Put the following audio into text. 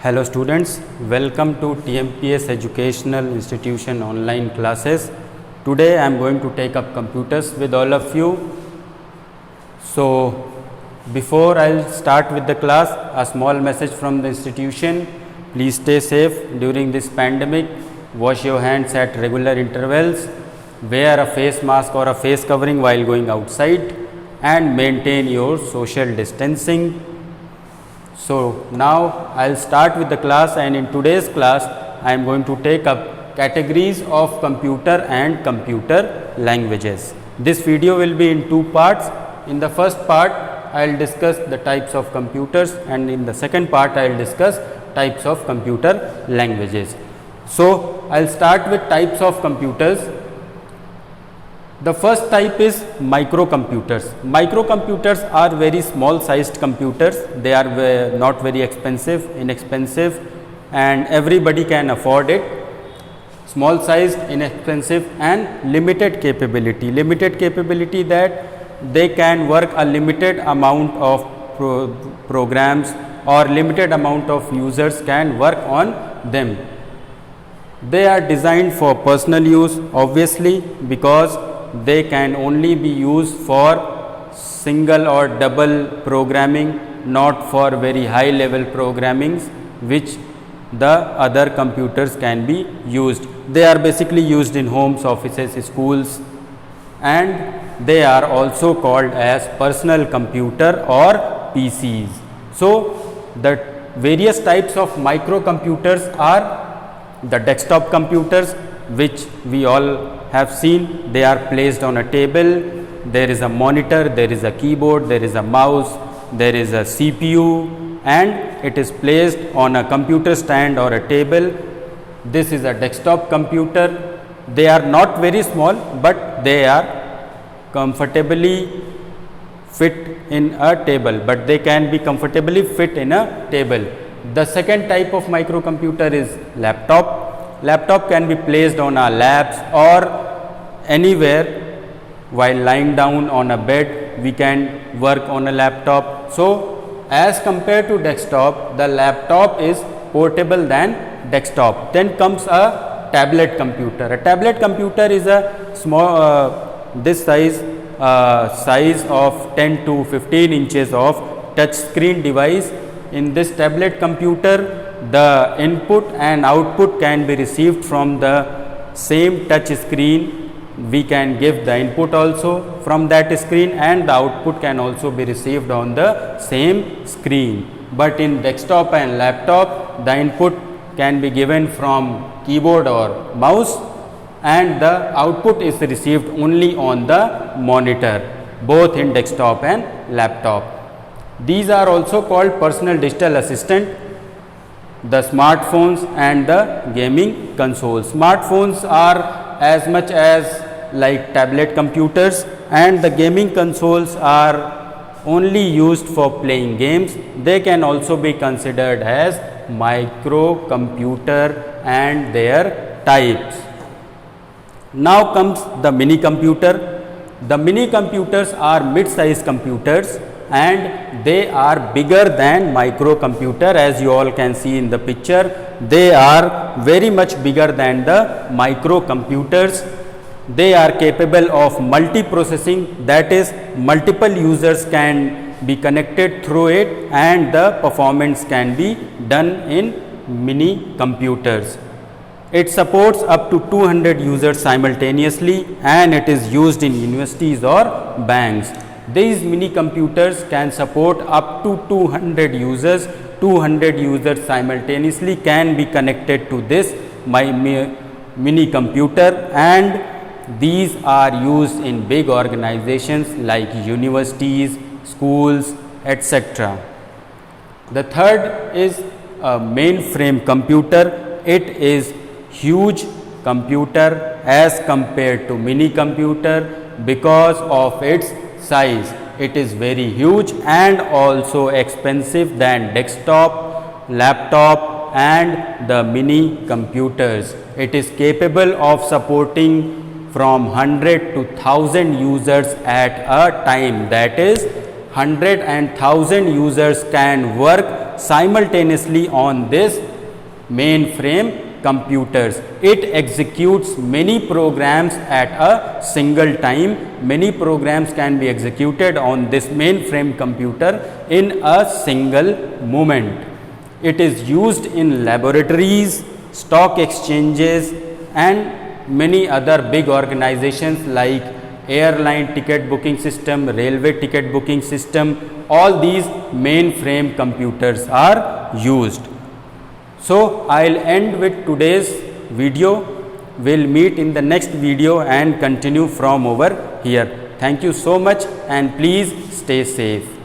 Hello students, welcome to TMPS Educational Institution online classes. Today I am going to take up computers with all of you. So before I will start with the class, a small message from the institution. Please stay safe during this pandemic. Wash your hands at regular intervals. Wear a face mask or a face covering while going outside and maintain your social distancing. So now I will start with the class, and in today's class I am going to take up categories of computer and computer languages. This video will be in two parts. In the first part I will discuss the types of computers, and in the second part I will discuss types of computer languages. So I will start with types of computers. The first type is microcomputers. Microcomputers are very small sized computers. They are not very inexpensive, and everybody can afford it. Small sized, inexpensive, and limited capability. Limited capability that they can work a limited amount of programs, or limited amount of users can work on them. They are designed for personal use, obviously, because they can only be used for single or double programming, not for very high level programmings which the other computers can be used. They are basically used in homes, offices, schools, and they are also called as personal computer or PCs. So the various types of microcomputers are the desktop computers, which we all have seen. They are placed on a table. There is a monitor, there is a keyboard, there is a mouse, there is a CPU, and it is placed on a computer stand or a table. This is a desktop computer. They are not very small, but they are comfortably fit in a table, but they can be comfortably fit in a table. The second type of microcomputer is laptop. Laptop can be placed on our laps or anywhere. While lying down on a bed, we can work on a laptop. So as compared to desktop, the laptop is portable than desktop. Then comes a tablet computer. A tablet computer is a small this size of 10 to 15 inches of touch screen device. In this tablet computer, the input and output can be received from the same touch screen. We can give the input also from that screen, and the output can also be received on the same screen. But in desktop and laptop, the input can be given from keyboard or mouse, and the output is received only on the monitor, both in desktop and laptop. These are also called personal digital assistant, the smartphones and the gaming consoles. Smartphones are as much as like tablet computers, and the gaming consoles are only used for playing games. They can also be considered as microcomputer and their types. Now comes the mini computer. The mini computers are mid-sized computers, and they are bigger than microcomputer. As you all can see in the picture, they are very much bigger than the microcomputers. They are capable of multiprocessing, that is, multiple users can be connected through it, and the performance can be done in mini computers. It supports up to 200 users simultaneously, and it is used in universities or banks. These mini computers can support up to 200 users. 200 users simultaneously can be connected to this mini computer, and these are used in big organizations like universities, schools, etc. The third is a mainframe computer. It is huge computer as compared to mini computer because of its size. It is very huge and also expensive than desktop, laptop, and the mini computers. It is capable of supporting from 100 to 1000 users at a time. That is, 100 and 1000 users can work simultaneously on this mainframe computers. It executes many programs at a single time. Many programs can be executed on this mainframe computer in a single moment. It is used in laboratories, stock exchanges and many other big organizations like airline ticket booking system, railway ticket booking system. All these mainframe computers are used. So, I will end with today's video. We will meet in the next video and continue from over here. Thank you so much and please stay safe.